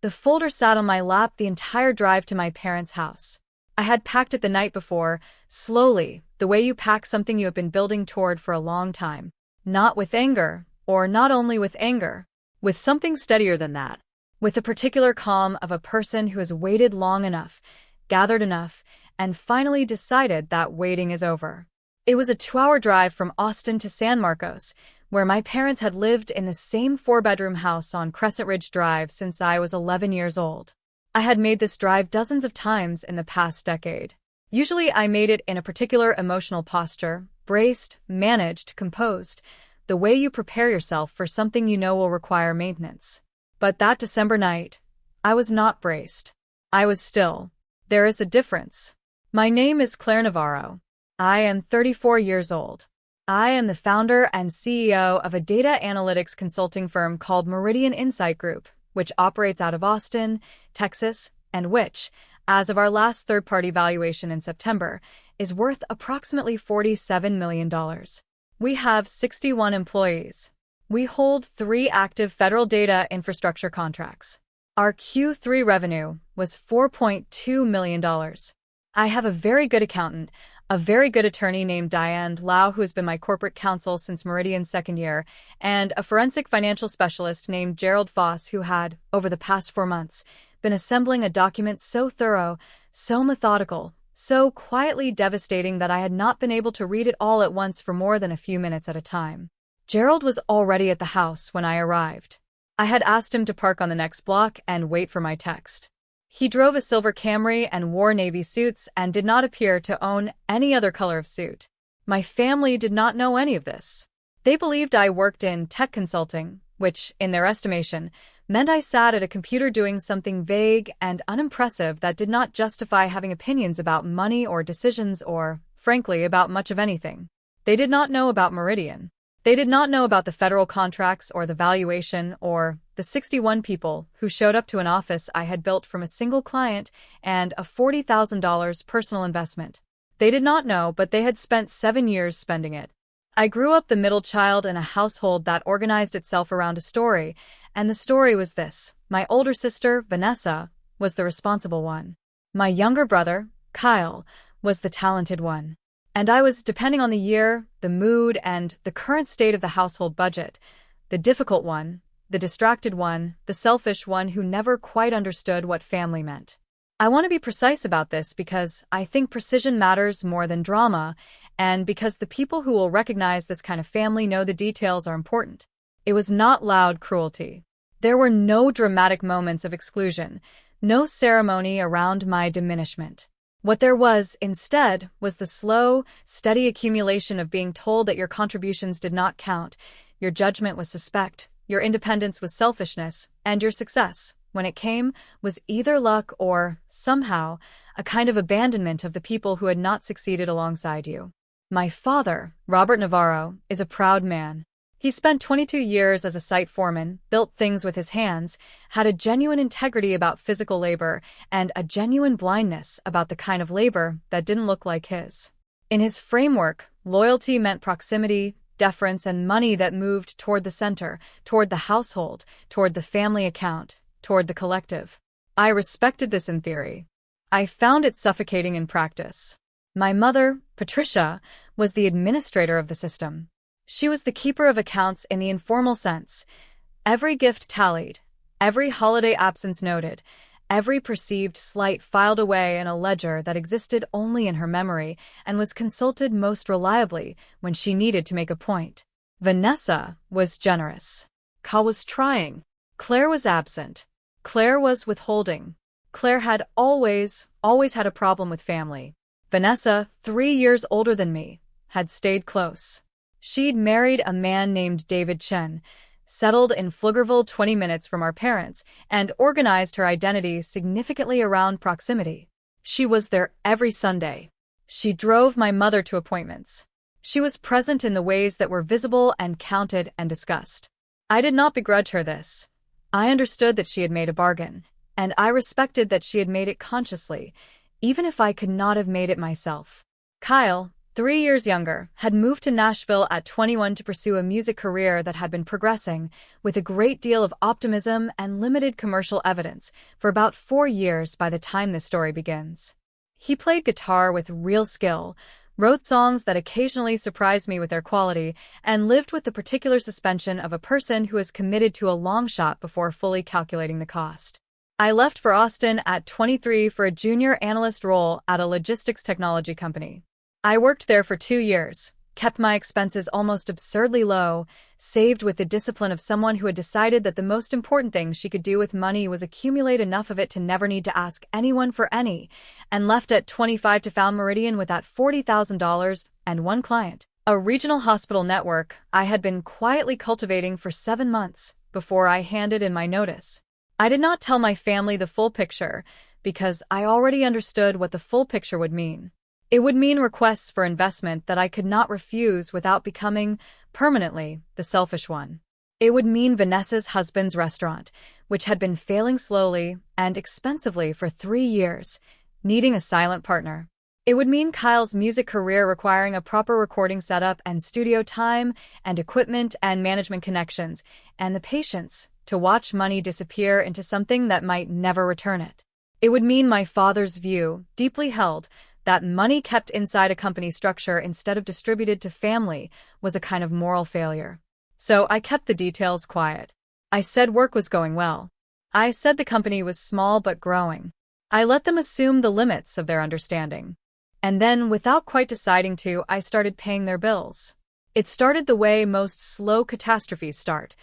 The folder sat on my lap the entire drive to my parents' house. I had packed it the night before, slowly, the way you pack something you have been building toward for a long time. Not with anger, or not only with anger, with something steadier than that. With the particular calm of a person who has waited long enough, gathered enough, and finally decided that waiting is over. It was a 2-hour drive from Austin to San Marcos, where my parents had lived in the same 4-bedroom house on Crescent Ridge Drive since I was 11 years old. I had made this drive dozens of times in the past decade. Usually I made it in a particular emotional posture, braced, managed, composed, the way you prepare yourself for something you know will require maintenance. But that December night, I was not braced. I was still. There is a difference. My name is Claire Navarro. I am 34 years old. I am the founder and CEO of a data analytics consulting firm called Meridian Insight Group, which operates out of Austin, Texas, and which, as of our last third-party valuation in September, is worth approximately $47 million. We have 61 employees. We hold 3 active federal data infrastructure contracts. Our Q3 revenue was $4.2 million. I have a very good accountant, a very good attorney named Diane Lau, who has been my corporate counsel since Meridian's second year, and a forensic financial specialist named Gerald Foss, who had, over the past 4 months, been assembling a document so thorough, so methodical, so quietly devastating that I had not been able to read it all at once for more than a few minutes at a time. Gerald was already at the house when I arrived. I had asked him to park on the next block and wait for my text. He drove a silver Camry and wore navy suits and did not appear to own any other color of suit. My family did not know any of this. They believed I worked in tech consulting, which, in their estimation, meant I sat at a computer doing something vague and unimpressive that did not justify having opinions about money or decisions or, frankly, about much of anything. They did not know about Meridian. They did not know about the federal contracts or the valuation or the 61 people who showed up to an office I had built from a single client and a $40,000 personal investment. They did not know, but they had spent 7 years spending it. I grew up the middle child in a household that organized itself around a story, and the story was this. My older sister, Vanessa, was the responsible one. My younger brother, Kyle, was the talented one. And I was, depending on the year, the mood, and the current state of the household budget, the difficult one, the distracted one, the selfish one who never quite understood what family meant. I want to be precise about this because I think precision matters more than drama, and because the people who will recognize this kind of family know the details are important. It was not loud cruelty. There were no dramatic moments of exclusion, no ceremony around my diminishment. What there was, instead, was the slow, steady accumulation of being told that your contributions did not count, your judgment was suspect, your independence was selfishness, and your success, when it came, was either luck or, somehow, a kind of abandonment of the people who had not succeeded alongside you. My father, Robert Navarro, is a proud man. He spent 22 years as a site foreman, built things with his hands, had a genuine integrity about physical labor, and a genuine blindness about the kind of labor that didn't look like his. In his framework, loyalty meant proximity, deference, and money that moved toward the center, toward the household, toward the family account, toward the collective. I respected this in theory. I found it suffocating in practice. My mother, Patricia, was the administrator of the system. She was the keeper of accounts in the informal sense. Every gift tallied, every holiday absence noted, every perceived slight filed away in a ledger that existed only in her memory and was consulted most reliably when she needed to make a point. Vanessa was generous. Ka was trying. Claire was absent. Claire was withholding. Claire had always had a problem with family. Vanessa, 3 years older than me, had stayed close. She'd married a man named David Chen, settled in Pflugerville 20 minutes from our parents, and organized her identity significantly around proximity. She was there every Sunday. She drove my mother to appointments. She was present in the ways that were visible and counted and discussed. I did not begrudge her this. I understood that she had made a bargain, and I respected that she had made it consciously, even if I could not have made it myself. Kyle, 3 years younger, had moved to Nashville at 21 to pursue a music career that had been progressing, with a great deal of optimism and limited commercial evidence, for about 4 years by the time this story begins. He played guitar with real skill, wrote songs that occasionally surprised me with their quality, and lived with the particular suspension of a person who is committed to a long shot before fully calculating the cost. I left for Austin at 23 for a junior analyst role at a logistics technology company. I worked there for 2 years, kept my expenses almost absurdly low, saved with the discipline of someone who had decided that the most important thing she could do with money was accumulate enough of it to never need to ask anyone for any, and left at 25 to found Meridian with that $40,000 and one client, a regional hospital network I had been quietly cultivating for 7 months before I handed in my notice. I did not tell my family the full picture because I already understood what the full picture would mean. It would mean requests for investment that I could not refuse without becoming, permanently, the selfish one. It would mean Vanessa's husband's restaurant, which had been failing slowly and expensively for 3 years, needing a silent partner. It would mean Kyle's music career requiring a proper recording setup and studio time and equipment and management connections, and the patience to watch money disappear into something that might never return it. It would mean my father's view, deeply held, that money kept inside a company structure instead of distributed to family was a kind of moral failure. So I kept the details quiet. I said work was going well. I said the company was small but growing. I let them assume the limits of their understanding. And then, without quite deciding to, I started paying their bills. It started the way most slow catastrophes start,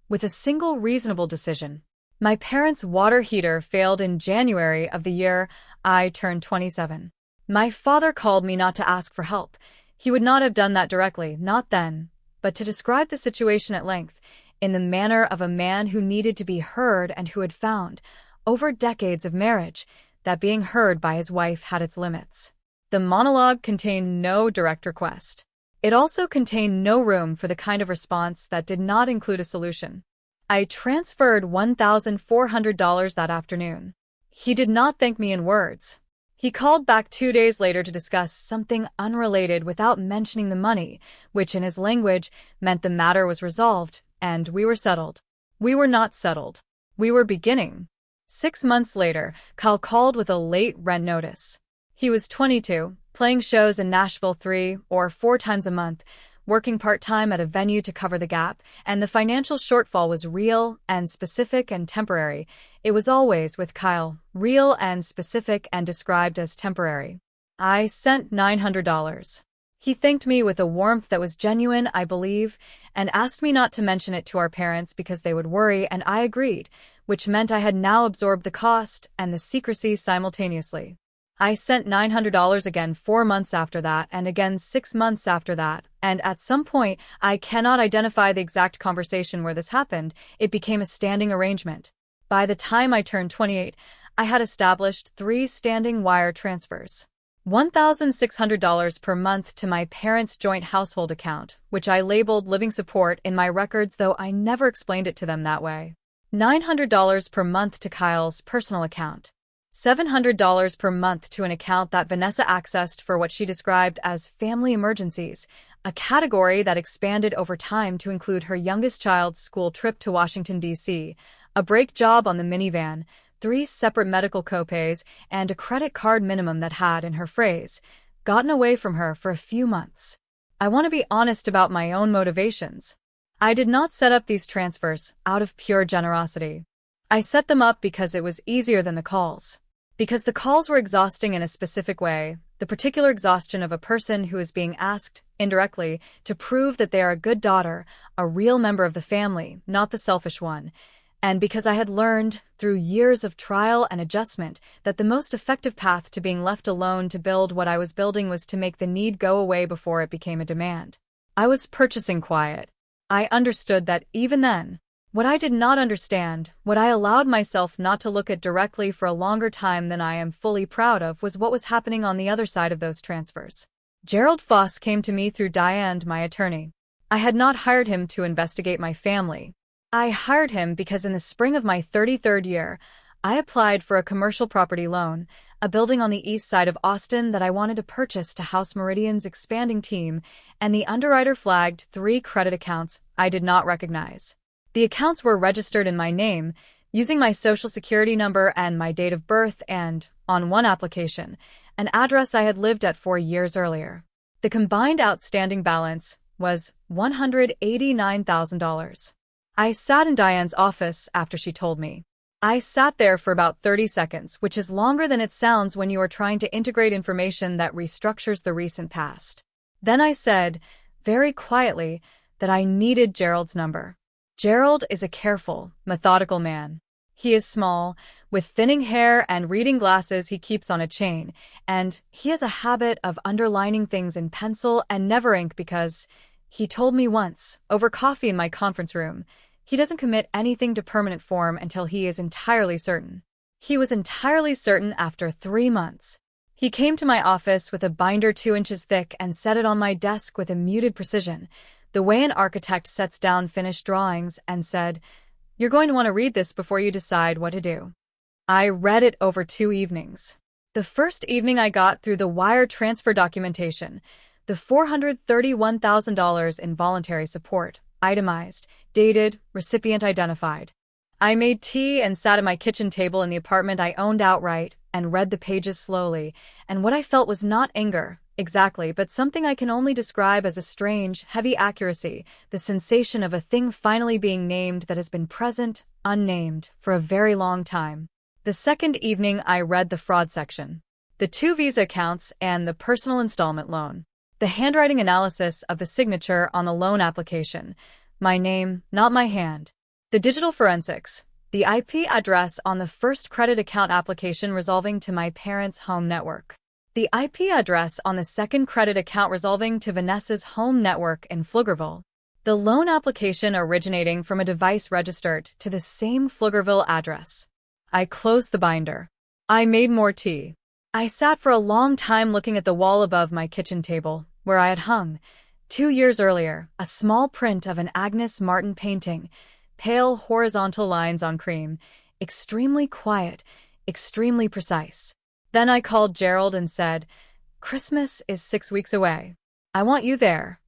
with a single reasonable decision. My parents' water heater failed in January of the year I turned 27. My father called me not to ask for help. He would not have done that directly, not then, but to describe the situation at length, in the manner of a man who needed to be heard and who had found, over decades of marriage, that being heard by his wife had its limits. The monologue contained no direct request. It also contained no room for the kind of response that did not include a solution. I transferred $1,400 that afternoon. He did not thank me in words. He called back 2 days later to discuss something unrelated without mentioning the money, which in his language meant the matter was resolved, and we were settled. We were not settled. We were beginning. 6 months later, Kyle called with a late rent notice. He was 22, playing shows in Nashville 3 or 4 times a month, working part-time at a venue to cover the gap, and the financial shortfall was real and specific and temporary. It was always, with Kyle, real and specific and described as temporary. I sent $900. He thanked me with a warmth that was genuine, I believe, and asked me not to mention it to our parents because they would worry, and I agreed, which meant I had now absorbed the cost and the secrecy simultaneously. I sent $900 again 4 months after that, and again 6 months after that, and at some point, I cannot identify the exact conversation where this happened, it became a standing arrangement. By the time I turned 28, I had established 3 standing wire transfers. $1,600 per month to my parents' joint household account, which I labeled living support in my records, though I never explained it to them that way. $900 per month to Kyle's personal account. $700 per month to an account that Vanessa accessed for what she described as family emergencies, a category that expanded over time to include her youngest child's school trip to Washington, D.C., a brake job on the minivan, 3 separate medical copays, and a credit card minimum that had, in her phrase, gotten away from her for a few months. I want to be honest about my own motivations. I did not set up these transfers out of pure generosity. I set them up because it was easier than the calls. Because the calls were exhausting in a specific way, the particular exhaustion of a person who is being asked, indirectly, to prove that they are a good daughter, a real member of the family, not the selfish one. And because I had learned, through years of trial and adjustment, that the most effective path to being left alone to build what I was building was to make the need go away before it became a demand. I was purchasing quiet. I understood that even then. What I did not understand, what I allowed myself not to look at directly for a longer time than I am fully proud of, was what was happening on the other side of those transfers. Gerald Foss came to me through Diane, my attorney. I had not hired him to investigate my family. I hired him because in the spring of my 33rd year, I applied for a commercial property loan, a building on the east side of Austin that I wanted to purchase to house Meridian's expanding team, and the underwriter flagged 3 credit accounts I did not recognize. The accounts were registered in my name, using my social security number and my date of birth and, on one application, an address I had lived at 4 years earlier. The combined outstanding balance was $189,000. I sat in Diane's office after she told me. I sat there for about 30 seconds, which is longer than it sounds when you are trying to integrate information that restructures the recent past. Then I said, very quietly, that I needed Gerald's number. Gerald is a careful, methodical man. He is small, with thinning hair and reading glasses he keeps on a chain, and he has a habit of underlining things in pencil and never ink because, he told me once, over coffee in my conference room, he doesn't commit anything to permanent form until he is entirely certain. He was entirely certain after 3 months. He came to my office with a binder 2 inches thick and set it on my desk with a muted precision, the way an architect sets down finished drawings, and said, "You're going to want to read this before you decide what to do." I read it over 2 evenings. The first evening I got through the wire transfer documentation, the $431,000 in voluntary support, itemized, dated, recipient identified. I made tea and sat at my kitchen table in the apartment I owned outright and read the pages slowly, and what I felt was not anger, exactly, but something I can only describe as a strange, heavy accuracy, the sensation of a thing finally being named that has been present, unnamed, for a very long time. The second evening I read the fraud section, the 2 Visa accounts and the personal installment loan, the handwriting analysis of the signature on the loan application, my name, not my hand, the digital forensics, the IP address on the first credit account application resolving to my parents' home network, the IP address on the second credit account resolving to Vanessa's home network in Pflugerville, the loan application originating from a device registered to the same Pflugerville address. I closed the binder. I made more tea. I sat for a long time looking at the wall above my kitchen table, where I had hung, 2 years earlier, a small print of an Agnes Martin painting, pale horizontal lines on cream, extremely quiet, extremely precise. Then I called Gerald and said, "Christmas is 6 weeks away. I want you there."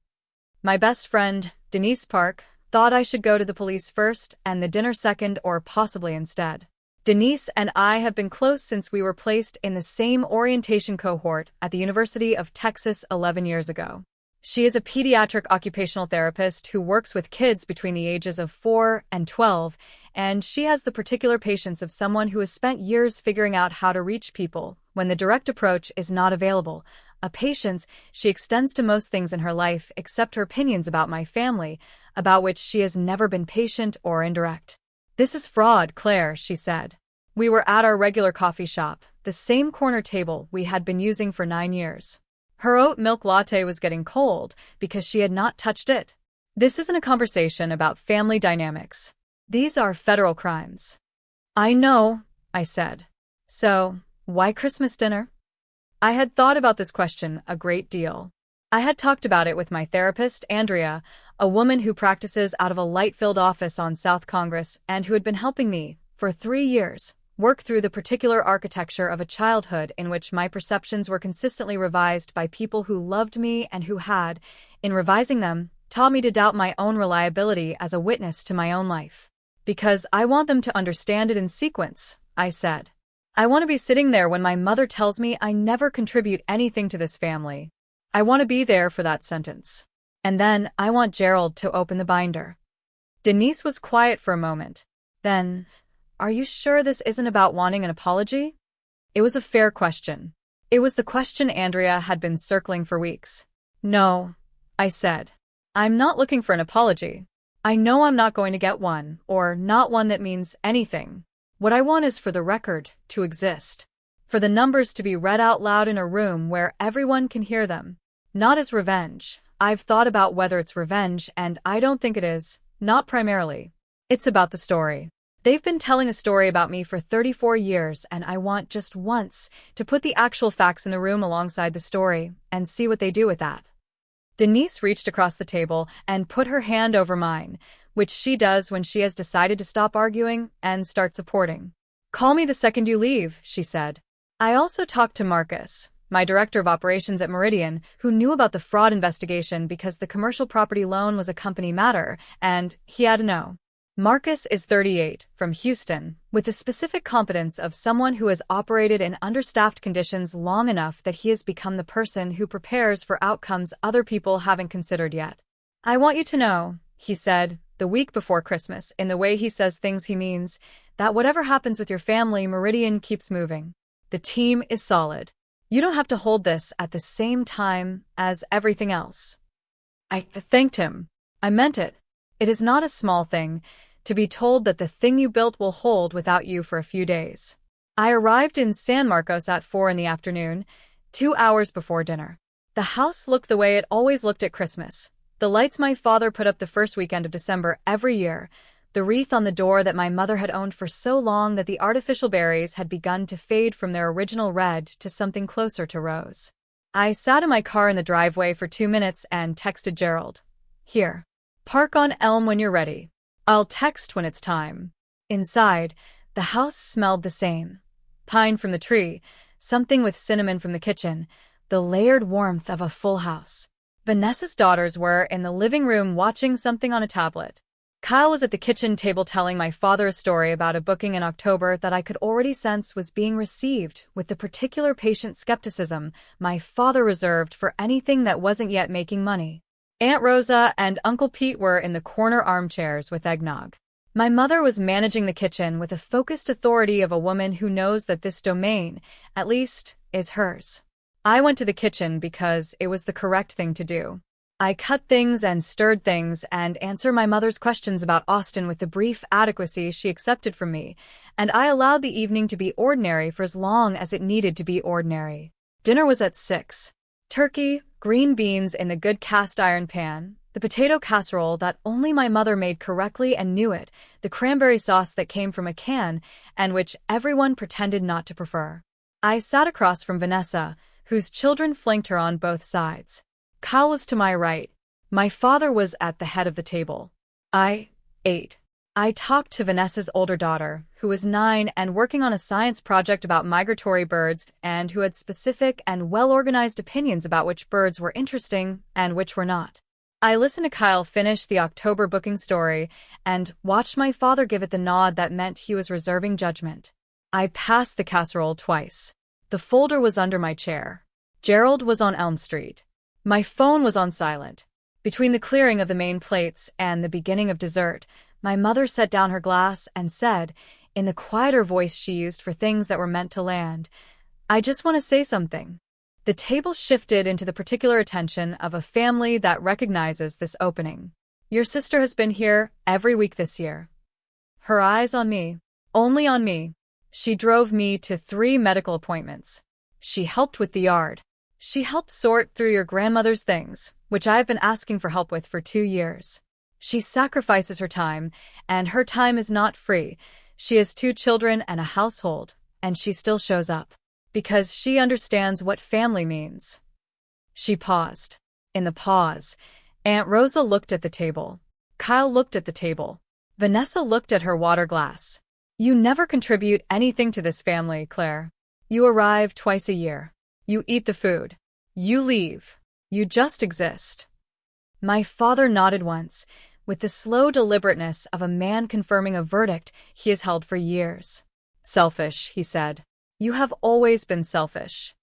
My best friend, Denise Park, thought I should go to the police first and the dinner second or possibly instead. Denise and I have been close since we were placed in the same orientation cohort at the University of Texas 11 years ago. She is a pediatric occupational therapist who works with kids between the ages of 4 and 12, and she has the particular patience of someone who has spent years figuring out how to reach people when the direct approach is not available, a patience she extends to most things in her life except her opinions about my family, about which she has never been patient or indirect. "This is fraud, Claire," she said. We were at our regular coffee shop, the same corner table we had been using for 9 years. Her oat milk latte was getting cold because she had not touched it. "This isn't a conversation about family dynamics. These are federal crimes." "I know," I said. "So, why Christmas dinner?" I had thought about this question a great deal. I had talked about it with my therapist, Andrea, a woman who practices out of a light-filled office on South Congress and who had been helping me, for 3 years, work through the particular architecture of a childhood in which my perceptions were consistently revised by people who loved me and who had, in revising them, taught me to doubt my own reliability as a witness to my own life. "Because I want them to understand it in sequence," I said. "I want to be sitting there when my mother tells me I never contribute anything to this family. I want to be there for that sentence. And then I want Gerald to open the binder." Denise was quiet for a moment. Then, "Are you sure this isn't about wanting an apology?" It was a fair question. It was the question Andrea had been circling for weeks. "No," I said. "I'm not looking for an apology. I know I'm not going to get one, or not one that means anything. What I want is for the record to exist. For the numbers to be read out loud in a room where everyone can hear them. Not as revenge. I've thought about whether it's revenge, and I don't think it is, not primarily. It's about the story. They've been telling a story about me for 34 years, and I want just once to put the actual facts in the room alongside the story and see what they do with that." Denise reached across the table and put her hand over mine, which she does when she has decided to stop arguing and start supporting. Call me the second you leave, she said. I also talked to Marcus, my director of operations at Meridian, who knew about the fraud investigation because the commercial property loan was a company matter, and he had to know. Marcus is 38, from Houston, with the specific competence of someone who has operated in understaffed conditions long enough that he has become the person who prepares for outcomes other people haven't considered yet. I want you to know, he said, the week before Christmas, in the way he says things he means, that whatever happens with your family, Meridian keeps moving. The team is solid. You don't have to hold this at the same time as everything else. I thanked him. I meant it. It is not a small thing to be told that the thing you built will hold without you for a few days. I arrived in San Marcos at 4 p.m, 2 hours before dinner. The house looked the way it always looked at Christmas. The lights my father put up the first weekend of December every year, the wreath on the door that my mother had owned for so long that the artificial berries had begun to fade from their original red to something closer to rose. I sat in my car in the driveway for 2 minutes and texted Gerald. Here. Park on Elm when you're ready. I'll text when it's time. Inside, the house smelled the same. Pine from the tree, something with cinnamon from the kitchen, the layered warmth of a full house. Vanessa's daughters were in the living room watching something on a tablet. Kyle was at the kitchen table telling my father a story about a booking in October that I could already sense was being received with the particular patient skepticism my father reserved for anything that wasn't yet making money. Aunt Rosa and Uncle Pete were in the corner armchairs with eggnog. My mother was managing the kitchen with the focused authority of a woman who knows that this domain, at least, is hers. I went to the kitchen because it was the correct thing to do. I cut things and stirred things and answered my mother's questions about Austin with the brief adequacy she accepted from me, and I allowed the evening to be ordinary for as long as it needed to be ordinary. Dinner was at 6. Turkey, green beans in the good cast-iron pan, the potato casserole that only my mother made correctly and knew it, the cranberry sauce that came from a can and which everyone pretended not to prefer. I sat across from Vanessa, whose children flanked her on both sides. Kyle was to my right. My father was at the head of the table. I ate. I talked to Vanessa's older daughter, who was 9 and working on a science project about migratory birds and who had specific and well-organized opinions about which birds were interesting and which were not. I listened to Kyle finish the October booking story and watched my father give it the nod that meant he was reserving judgment. I passed the casserole twice. The folder was under my chair. Gerald was on Elm Street. My phone was on silent. Between the clearing of the main plates and the beginning of dessert, my mother set down her glass and said, in the quieter voice she used for things that were meant to land, I just want to say something. The table shifted into the particular attention of a family that recognizes this opening. Your sister has been here every week this year. Her eyes on me. Only on me. She drove me to 3 medical appointments. She helped with the yard. She helped sort through your grandmother's things, which I've been asking for help with for 2 years. She sacrifices her time, and her time is not free. She has 2 children and a household, and she still shows up. Because she understands what family means. She paused. In the pause, Aunt Rosa looked at the table. Kyle looked at the table. Vanessa looked at her water glass. You never contribute anything to this family, Claire. You arrive twice a year. You eat the food. You leave. You just exist. My father nodded once, with the slow deliberateness of a man confirming a verdict he has held for years. Selfish, he said. You have always been selfish.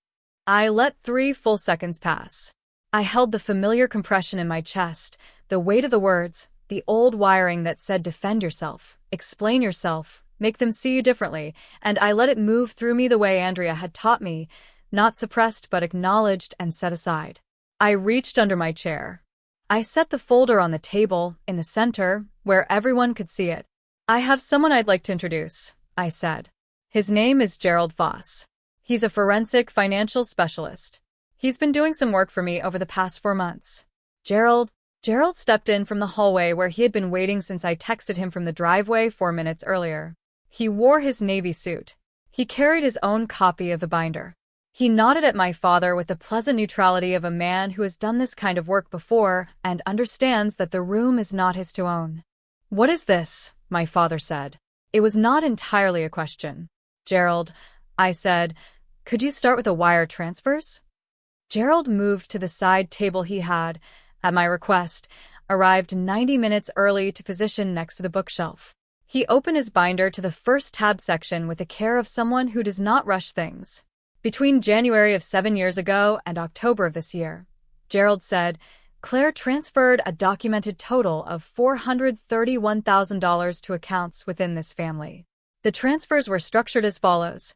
I let 3 full seconds pass. I held the familiar compression in my chest, the weight of the words, the old wiring that said defend yourself, explain yourself, make them see you differently, and I let it move through me the way Andrea had taught me, not suppressed but acknowledged and set aside. I reached under my chair. I set the folder on the table, in the center, where everyone could see it. I have someone I'd like to introduce, I said. His name is Gerald Voss. He's a forensic financial specialist. He's been doing some work for me over the past 4 months. Gerald stepped in from the hallway where he had been waiting since I texted him from the driveway 4 minutes earlier. He wore his navy suit. He carried his own copy of the binder. He nodded at my father with the pleasant neutrality of a man who has done this kind of work before and understands that the room is not his to own. What is this? My father said. It was not entirely a question. Gerald, I said, could you start with the wire transfers? Gerald moved to the side table he had, at my request, arrived 90 minutes early to position next to the bookshelf. He opened his binder to the first tab section with the care of someone who does not rush things. Between January of 7 years ago and October of this year, Gerald said, Claire transferred a documented total of $431,000 to accounts within this family. The transfers were structured as follows: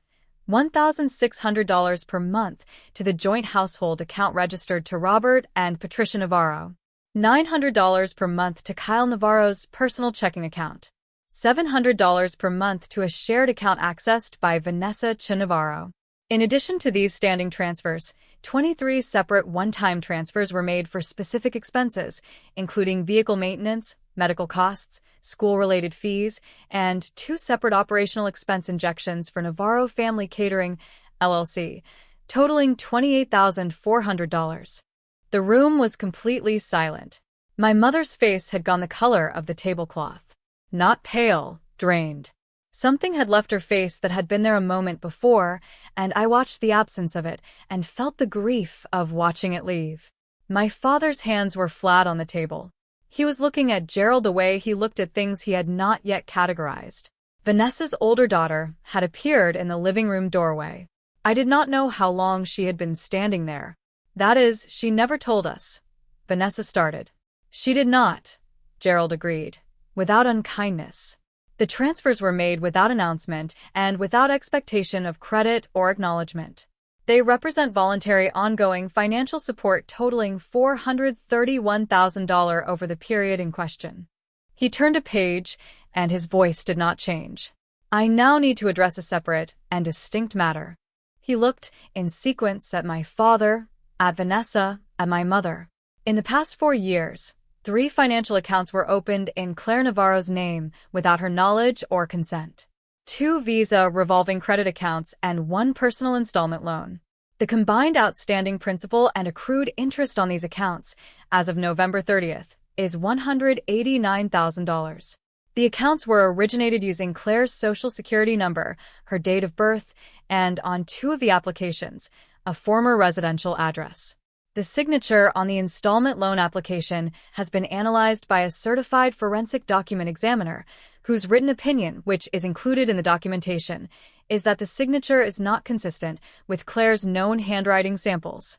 $1,600 per month to the joint household account registered to Robert and Patricia Navarro, $900 per month to Kyle Navarro's personal checking account, $700 per month to a shared account accessed by Vanessa Ch. Navarro. In addition to these standing transfers, 23 separate one-time transfers were made for specific expenses, including vehicle maintenance, medical costs, school-related fees, and 2 separate operational expense injections for Navarro Family Catering, LLC, totaling $28,400. The room was completely silent. My mother's face had gone the color of the tablecloth. Not pale, drained. Something had left her face that had been there a moment before, and I watched the absence of it and felt the grief of watching it leave. My father's hands were flat on the table. He was looking at Gerald the way he looked at things he had not yet categorized. Vanessa's older daughter had appeared in the living room doorway. I did not know how long she had been standing there. That is, she never told us. Vanessa started. She did not, Gerald agreed, without unkindness. The transfers were made without announcement and without expectation of credit or acknowledgement. They represent voluntary ongoing financial support totaling $431,000 over the period in question. He turned a page, and his voice did not change. I now need to address a separate and distinct matter. He looked in sequence at my father, at Vanessa, at my mother. In the past 4 years, 3 financial accounts were opened in Claire Navarro's name without her knowledge or consent. 2 Visa revolving credit accounts and 1 personal installment loan. The combined outstanding principal and accrued interest on these accounts, as of November 30th, is $189,000. The accounts were originated using Claire's social security number, her date of birth, and on 2 of the applications, a former residential address. The signature on the installment loan application has been analyzed by a certified forensic document examiner, whose written opinion, which is included in the documentation, is that the signature is not consistent with Claire's known handwriting samples.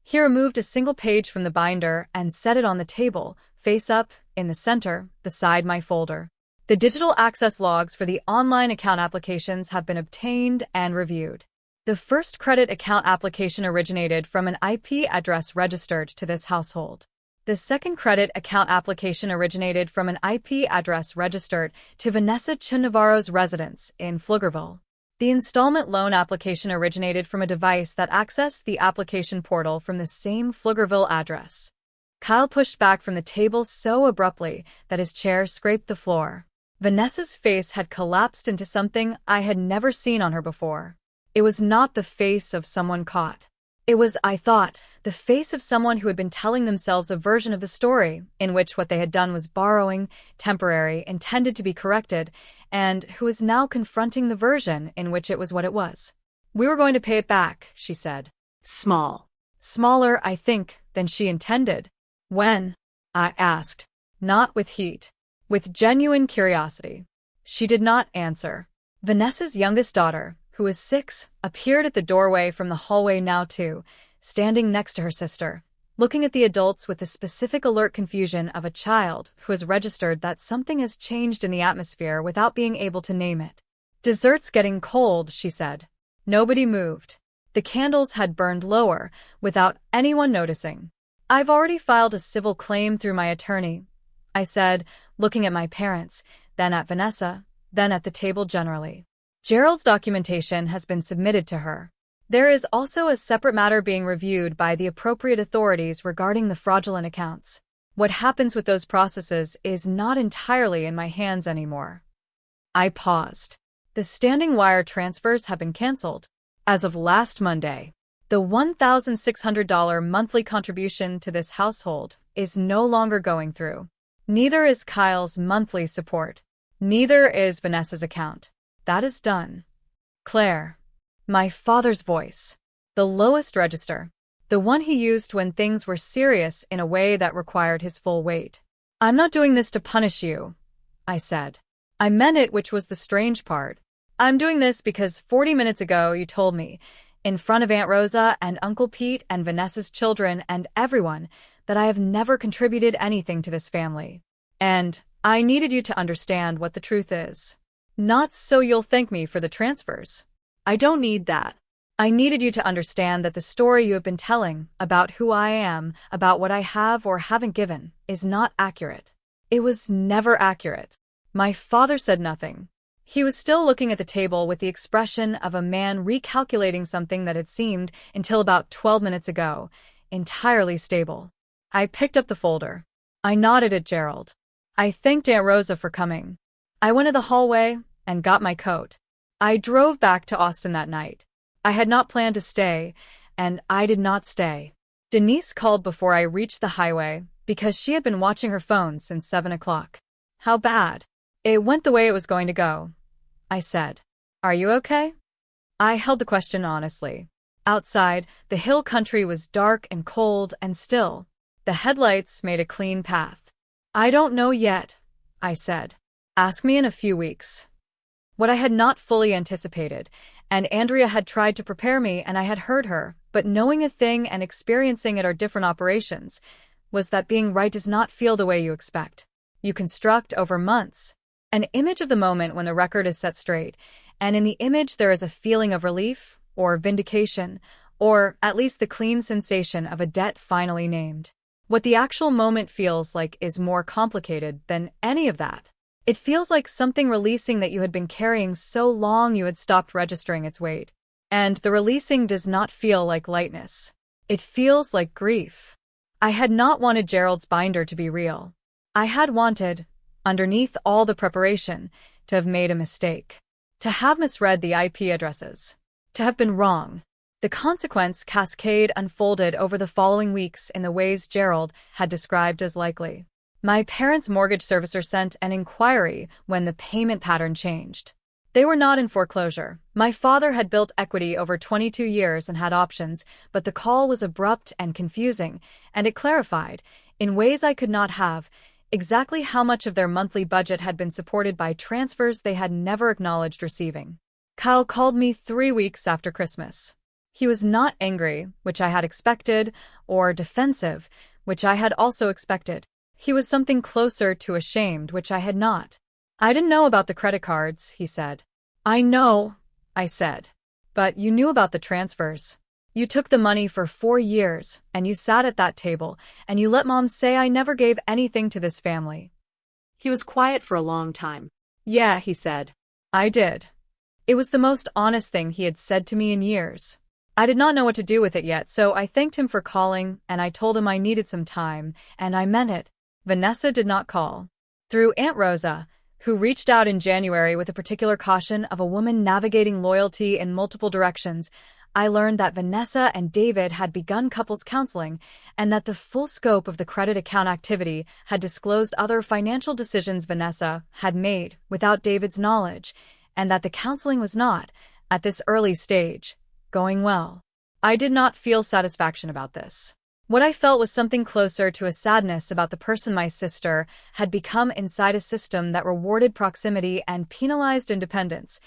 He removed a single page from the binder and set it on the table, face up, in the center, beside my folder. The digital access logs for the online account applications have been obtained and reviewed. The first credit account application originated from an IP address registered to this household. The second credit account application originated from an IP address registered to Vanessa Ch. Navarro's residence in Pflugerville. The installment loan application originated from a device that accessed the application portal from the same Pflugerville address. Kyle pushed back from the table so abruptly that his chair scraped the floor. Vanessa's face had collapsed into something I had never seen on her before. It was not the face of someone caught. It was, I thought, the face of someone who had been telling themselves a version of the story in which what they had done was borrowing, temporary, intended to be corrected, and who was now confronting the version in which it was what it was. We were going to pay it back, she said. Small. Smaller, I think, than she intended. When? I asked. Not with heat. With genuine curiosity. She did not answer. Vanessa's youngest daughter, who was 6, appeared at the doorway from the hallway now too, standing next to her sister, looking at the adults with the specific alert confusion of a child who has registered that something has changed in the atmosphere without being able to name it. Dessert's getting cold, she said. Nobody moved. The candles had burned lower, without anyone noticing. I've already filed a civil claim through my attorney, I said, looking at my parents, then at Vanessa, then at the table generally. Gerald's documentation has been submitted to her. There is also a separate matter being reviewed by the appropriate authorities regarding the fraudulent accounts. What happens with those processes is not entirely in my hands anymore. I paused. The standing wire transfers have been canceled. As of last Monday, the $1,600 monthly contribution to this household is no longer going through. Neither is Kyle's monthly support. Neither is Vanessa's account. That is done. Claire. My father's voice. The lowest register. The one he used when things were serious in a way that required his full weight. I'm not doing this to punish you, I said. I meant it, which was the strange part. I'm doing this because 40 minutes ago you told me, in front of Aunt Rosa and Uncle Pete and Vanessa's children and everyone, that I have never contributed anything to this family. And I needed you to understand what the truth is. Not so you'll thank me for the transfers. I don't need that. I needed you to understand that the story you have been telling about who I am, about what I have or haven't given, is not accurate. It was never accurate. My father said nothing. He was still looking at the table with the expression of a man recalculating something that had seemed, until about 12 minutes ago, entirely stable. I picked up the folder. I nodded at Gerald. I thanked Aunt Rosa for coming. I went to the hallway and got my coat. I drove back to Austin that night. I had not planned to stay, and I did not stay. Denise called before I reached the highway because she had been watching her phone since 7 o'clock. How bad? It went the way it was going to go, I said. Are you okay? I held the question honestly. Outside, the hill country was dark and cold and still. The headlights made a clean path. I don't know yet, I said. Ask me in a few weeks. What I had not fully anticipated, and Andrea had tried to prepare me and I had heard her, but knowing a thing and experiencing it are different operations, was that being right does not feel the way you expect. You construct over months an image of the moment when the record is set straight, and in the image there is a feeling of relief, or vindication, or at least the clean sensation of a debt finally named. What the actual moment feels like is more complicated than any of that. It feels like something releasing that you had been carrying so long you had stopped registering its weight. And the releasing does not feel like lightness. It feels like grief. I had not wanted Gerald's binder to be real. I had wanted, underneath all the preparation, to have made a mistake. To have misread the IP addresses. To have been wrong. The consequence cascade unfolded over the following weeks in the ways Gerald had described as likely. My parents' mortgage servicer sent an inquiry when the payment pattern changed. They were not in foreclosure. My father had built equity over 22 years and had options, but the call was abrupt and confusing, and it clarified, in ways I could not have, exactly how much of their monthly budget had been supported by transfers they had never acknowledged receiving. Kyle called me 3 weeks after Christmas. He was not angry, which I had expected, or defensive, which I had also expected. He was something closer to ashamed, which I had not. I didn't know about the credit cards, he said. I know, I said. But you knew about the transfers. You took the money for 4 years, and you sat at that table, and you let Mom say I never gave anything to this family. He was quiet for a long time. Yeah, he said. I did. It was the most honest thing he had said to me in years. I did not know what to do with it yet, so I thanked him for calling, and I told him I needed some time, and I meant it. Vanessa did not call. Through Aunt Rosa, who reached out in January with a particular caution of a woman navigating loyalty in multiple directions, I learned that Vanessa and David had begun couples counseling and that the full scope of the credit account activity had disclosed other financial decisions Vanessa had made without David's knowledge, and that the counseling was not, at this early stage, going well. I did not feel satisfaction about this. What I felt was something closer to a sadness about the person my sister had become inside a system that rewarded proximity and penalized independence,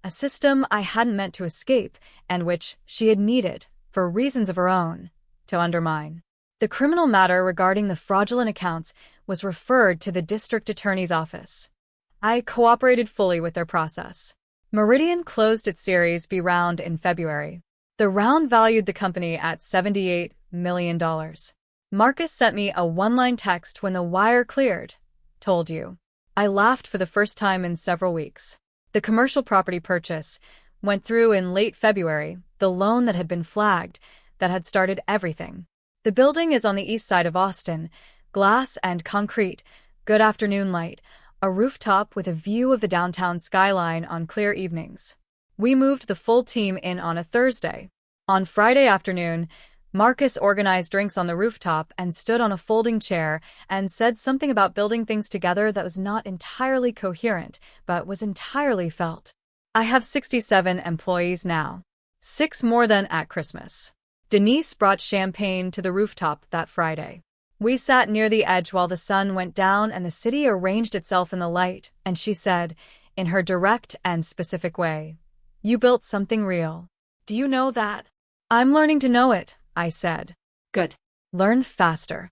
a system I hadn't meant to escape and which she had needed, for reasons of her own, to undermine. The criminal matter regarding the fraudulent accounts was referred to the district attorney's office. I cooperated fully with their process. Meridian closed its Series B round in February. The round valued the company at $78 million. Marcus sent me a one-line text when the wire cleared. Told you. I laughed for the first time in several weeks. The commercial property purchase went through in late February, the loan that had been flagged, that had started everything. The building is on the east side of Austin, glass and concrete, good afternoon light, a rooftop with a view of the downtown skyline on clear evenings. We moved the full team in on a Thursday. On Friday afternoon, Marcus organized drinks on the rooftop and stood on a folding chair and said something about building things together that was not entirely coherent, but was entirely felt. I have 67 employees now. 6 more than at Christmas. Denise brought champagne to the rooftop that Friday. We sat near the edge while the sun went down and the city arranged itself in the light, and she said, in her direct and specific way, "You built something real. Do you know that?" "I'm learning to know it," I said. Good. Learn faster.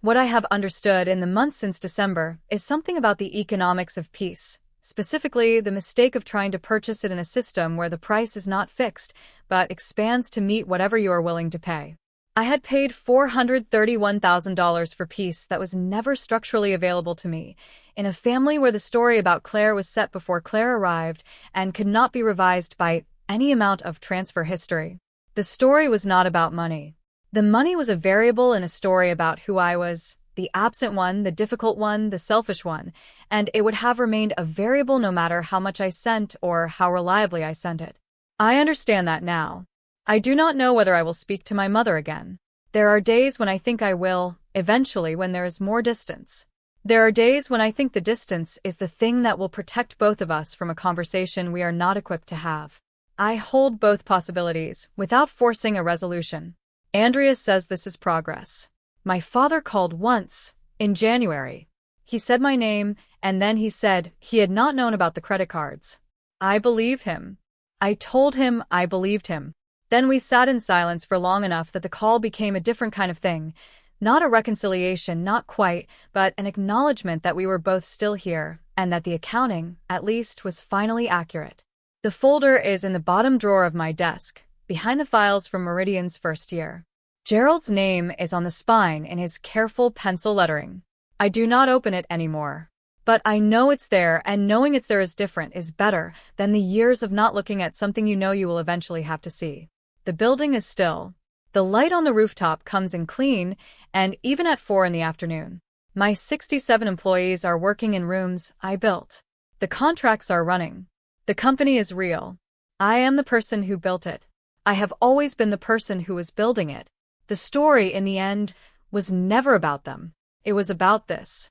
What I have understood in the months since December is something about the economics of peace, specifically the mistake of trying to purchase it in a system where the price is not fixed, but expands to meet whatever you are willing to pay. I had paid $431,000 for peace that was never structurally available to me, in a family where the story about Claire was set before Claire arrived and could not be revised by any amount of transfer history. The story was not about money. The money was a variable in a story about who I was, the absent one, the difficult one, the selfish one, and it would have remained a variable no matter how much I sent or how reliably I sent it. I understand that now. I do not know whether I will speak to my mother again. There are days when I think I will, eventually when there is more distance. There are days when I think the distance is the thing that will protect both of us from a conversation we are not equipped to have. I hold both possibilities, without forcing a resolution. Andrea says this is progress. My father called once, in January. He said my name, and then he said he had not known about the credit cards. I believe him. I told him I believed him. Then we sat in silence for long enough that the call became a different kind of thing. Not a reconciliation, not quite, but an acknowledgement that we were both still here, and that the accounting, at least, was finally accurate. The folder is in the bottom drawer of my desk, behind the files from Meridian's first year. Gerald's name is on the spine in his careful pencil lettering. I do not open it anymore. But I know it's there, and knowing it's there is different, is better than the years of not looking at something you know you will eventually have to see. The building is still. The light on the rooftop comes in clean, and even at 4 in the afternoon. My 67 employees are working in rooms I built. The contracts are running. The company is real. I am the person who built it. I have always been the person who was building it. The story, in the end, was never about them. It was about this.